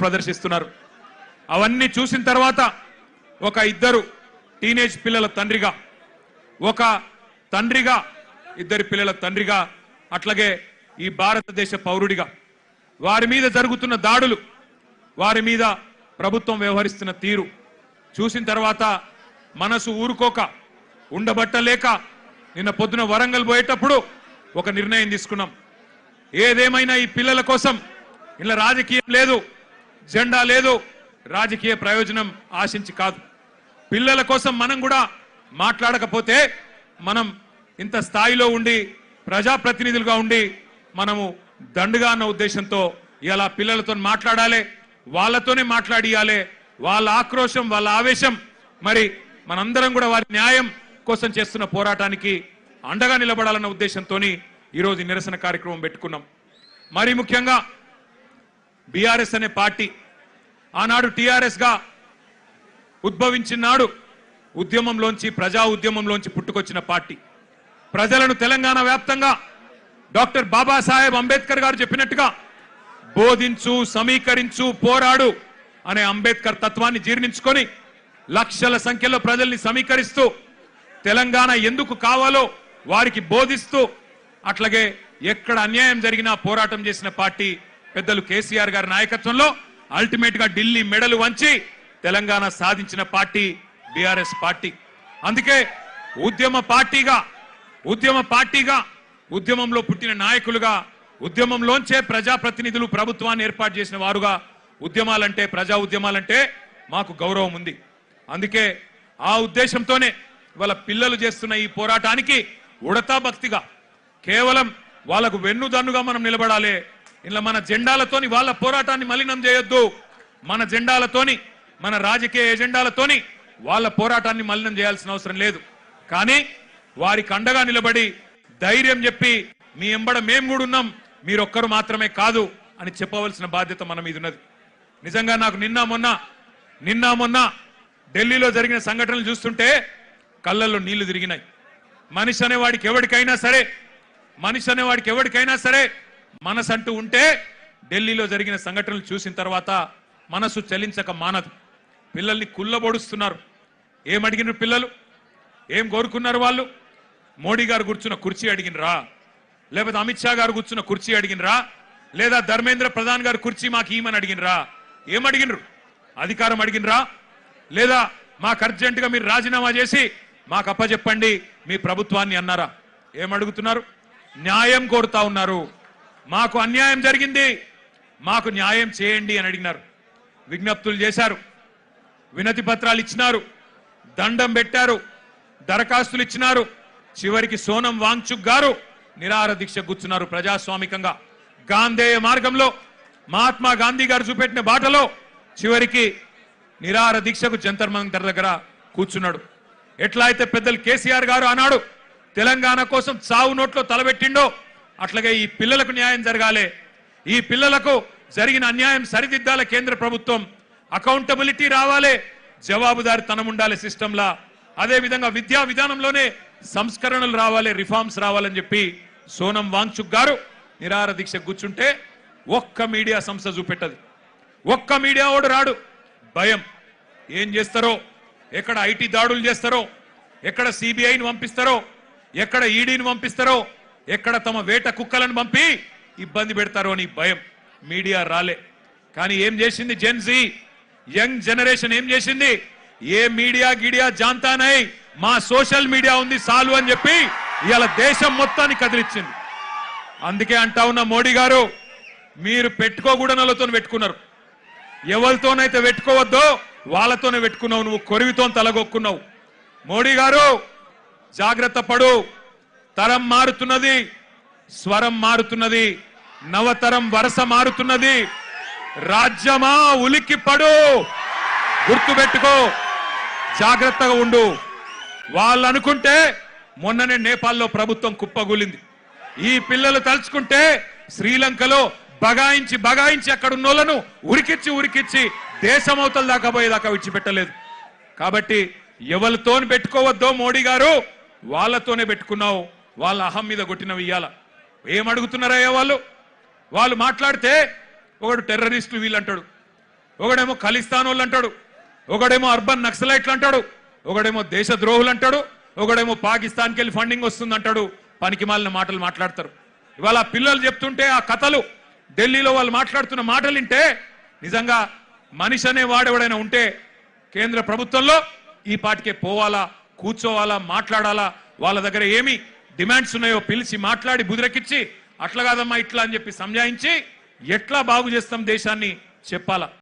ప్రదర్శిస్తున్నారు. అవన్నీ చూసిన తర్వాత ఒక ఇద్దరు టీనేజ్ పిల్లల తండ్రిగా, ఒక తండ్రిగా, ఇద్దరు పిల్లల తండ్రిగా, అట్లాగే ఈ భారతదేశ పౌరుడిగా వారి మీద జరుగుతున్న దాడులు, వారి మీద ప్రభుత్వం వ్యవహరిస్తున్న తీరు చూసిన తర్వాత మనసు ఊరుకోక ఉండబట్టలేక నిన్న పొద్దున వరంగల్ పోయేటప్పుడు ఒక నిర్ణయం తీసుకున్నాం. ఏదేమైనా ఈ పిల్లల కోసం ఇలా రాజకీయం లేదు, జెండా లేదు, రాజకీయ ప్రయోజనం ఆశించి కాదు. పిల్లల కోసం మనం కూడా మాట్లాడకపోతే మనం ఇంత స్థాయిలో ఉండి ప్రజాప్రతినిధులుగా ఉండి మనము దండుగా అన్న ఉద్దేశంతో ఇలా పిల్లలతో మాట్లాడాలి, వాళ్ళతోనే మాట్లాడియాలి. వాళ్ళ ఆక్రోశం, వాళ్ళ ఆవేశం, మరి మనందరం కూడా వారి న్యాయం కోసం చేస్తున్న పోరాటానికి అండగా నిలబడాలన్న ఉద్దేశంతో ఈరోజు నిరసన కార్యక్రమం పెట్టుకున్నాం. మరి ముఖ్యంగా బీఆర్ఎస్ అనే పార్టీ ఆనాడు టీఆర్ఎస్ గా ఉద్భవించినాడు ఉద్యమంలోంచి, ప్రజా ఉద్యమంలోంచి పుట్టుకొచ్చిన పార్టీ. ప్రజలను తెలంగాణ వ్యాప్తంగా డాక్టర్ బాబాసాహెబ్ అంబేద్కర్ గారు చెప్పినట్టుగా బోధించు, సమీకరించు, పోరాడు అనే అంబేద్కర్ తత్వాన్ని జీర్ణించుకొని లక్షల సంఖ్యలో ప్రజల్ని సమీకరిస్తూ తెలంగాణ ఎందుకు కావాలో వారికి బోధిస్తూ, అట్లాగే ఎక్కడ అన్యాయం జరిగినా పోరాటం చేసిన పార్టీ పెద్దలు కేసీఆర్ గారి నాయకత్వంలో అల్టిమేట్ గా ఢిల్లీ మెడలు వంచి తెలంగాణ సాధించిన పార్టీ బీఆర్ఎస్ పార్టీ. అందుకే ఉద్యమ పార్టీగా ఉద్యమంలో పుట్టిన నాయకులుగా, ఉద్యమంలోంచే ప్రజాప్రతినిధులు ప్రభుత్వాన్ని ఏర్పాటు చేసిన వారుగా ఉద్యమాలంటే, ప్రజా ఉద్యమాలంటే మాకు గౌరవం ఉంది. అందుకే ఆ ఉద్దేశంతోనే వాళ్ళ పిల్లలు చేస్తున్న ఈ పోరాటానికి ఉడతా భక్తిగా కేవలం వాళ్ళకు వెన్నుదన్నుగా మనం నిలబడాలి. ఇలా మన జెండాలతోని వాళ్ళ పోరాటాన్ని మలినం చేయొద్దు, మన జెండాలతోని, మన రాజకీయ ఎజెండాలతోని వాళ్ళ పోరాటాన్ని మలినం చేయాల్సిన అవసరం లేదు. కానీ వారికి అండగా నిలబడి ధైర్యం చెప్పి మీ ఎంబడ మేము కూడా ఉన్నాం, మీరొక్కరు మాత్రమే కాదు అని చెప్పవలసిన బాధ్యత మన మీద ఉన్నది. నిజంగా నాకు నిన్న మొన్న ఢిల్లీలో జరిగిన సంఘటనలు చూస్తుంటే కళ్ళల్లో నీళ్లు తిరిగినాయి. మనిషి అనేవాడికి ఎవరికైనా సరే మనసంటూ ఉంటే ఢిల్లీలో జరిగిన సంఘటనలు చూసిన తర్వాత మనసు చలించక మానదు. పిల్లల్ని కుల్లబొడుస్తున్నారు. ఏమడిగినారు పిల్లలు? ఏం కోరుకున్నారు వాళ్ళు? మోడీ గారు కూర్చున్న కుర్చీ అడిగినరా? లేకపోతే అమిత్ షా గారు కూర్చున్న కుర్చీ అడిగినరా? లేదా ధర్మేంద్ర ప్రధాన్ గారు కుర్చీ మాకు ఈమని అడిగినరా? ఏమడిగినరు? అధికారం అడిగినరా? లేదా మాకు అర్జెంటుగా మీరు రాజీనామా చేసి మాకు అప్పచెప్పండి మీ ప్రభుత్వాన్ని అన్నారా? ఏమడుగుతున్నారు? న్యాయం కోరుతా ఉన్నారు. మాకు అన్యాయం జరిగింది, మాకు న్యాయం చేయండి అని అడిగినారు. విజ్ఞప్తులు చేశారు, వినతి పత్రాలు ఇచ్చినారు, దండం పెట్టారు, దరఖాస్తులు ఇచ్చినారు. చివరికి సోనం వాంగ్చుక్ గారు నిరాహార దీక్ష కూర్చున్నారు. ప్రజాస్వామికంగా గాంధేయ మార్గంలో మహాత్మా గాంధీ గారు చూపెట్టిన బాటలో చివరికి నిరాహార దీక్షకు జంతర్ మంతర్ దగ్గర కూర్చున్నాడు. ఎట్లా అయితే పెద్దలు కేసీఆర్ గారు ఆనాడు తెలంగాణ కోసం చావు నోట్లో తలబెట్టిండో అట్లాగే ఈ పిల్లలకు న్యాయం జరగాలి, ఈ పిల్లలకు జరిగిన అన్యాయం సరిదిద్దాల కేంద్ర ప్రభుత్వం, అకౌంటబిలిటీ రావాలి, జవాబుదారితనం ఉండాలి సిస్టంలా. అదే విధంగా విద్యా విధానంలోనే సంస్కరణలు రావాలి, రిఫార్మ్స్ రావాలని చెప్పి సోనం వాంగ్చుక్ గారు నిరాహార దీక్ష కూర్చుంటే ఒక్క మీడియా సంస్థ చూపెట్టదు, ఒక్క మీడియా ఓడు రాడు. భయం. ఏం చేస్తారో, ఎక్కడ ఐటీ దాడులు చేస్తారో, ఎక్కడ సిబిఐని పంపిస్తారో, ఎక్కడ ఈడీని పంపిస్తారో, ఎక్కడ తమ వేట కుక్కలను పంపి ఇబ్బంది పెడతారో అని భయం. మీడియా రాలే. కానీ ఏం చేసింది జెన్జీ, యంగ్ జనరేషన్ ఏం చేసింది? ఏ మీడియా గిడియా జాంతా నై, మా సోషల్ మీడియా ఉంది సాలు అని చెప్పి ఇవాళ దేశం మొత్తాన్ని కదిలిచ్చింది. అందుకే అంటా ఉన్న మోడీ గారు, మీరు పెట్టుకోకూడనలతో పెట్టుకున్నారు, ఎవరితోనైతే పెట్టుకోవద్దో వాళ్ళతోనే పెట్టుకున్నావు, నువ్వు కొరివితో తలగొక్కున్నావు. మోడీ గారు జాగ్రత్త పడు, తరం మారుతున్నది, స్వరం మారుతున్నది, నవతరం వరస మారుతున్నది. రాజ్యమా ఉలిక్కి పడు, గుర్తుపెట్టుకో, జాగ్రత్తగా ఉండు. వాళ్ళు అనుకుంటే మొన్ననే నేపాల్లో ప్రభుత్వం కుప్పగూలింది. ఈ పిల్లలు తలుచుకుంటే శ్రీలంకలో బగాయించి అక్కడ ఉన్నోళ్లను ఉరికిచ్చి దేశమవతల దాకా పోయేదాకా విడిచిపెట్టలేదు. కాబట్టి ఎవరితో పెట్టుకోవద్దో మోడీ గారు, వాళ్ళతోనే పెట్టుకున్నావు. వాళ్ళ అహం మీద కొట్టినవి ఇయ్యాల. ఏమడుగుతున్నారయ్యా వాళ్ళు మాట్లాడితే ఒకడు టెర్రరిస్టులు వీళ్ళంటాడు, ఒకడేమో ఖలిస్తానోళ్ళు అంటాడు, ఒకడేమో అర్బన్ నక్సలైట్లు అంటాడు, ఒకడేమో దేశద్రోహులు అంటాడు, ఒకడేమో పాకిస్తాన్కి వెళ్ళి ఫండింగ్ వస్తుంది అంటాడు. పనికి మాలిన మాటలు మాట్లాడతారు. ఇవాళ పిల్లలు చెప్తుంటే ఆ కథలు, ఢిల్లీలో వాళ్ళు మాట్లాడుతున్న మాటలు వింటే నిజంగా మనిషి అనే వాడెవడైనా ఉంటే కేంద్ర ప్రభుత్వంలో ఈ పాటికే పోవాలా, కూర్చోవాలా, మాట్లాడాలా. వాళ్ళ దగ్గర ఏమి డిమాండ్స్ ఉన్నాయో పిలిచి మాట్లాడి బుదిరెక్కించి అట్లా కాదమ్మా ఇట్లా అని చెప్పి సంజాయించి ఎట్లా బాగు చేస్తాం దేశాన్ని చెప్పాలా.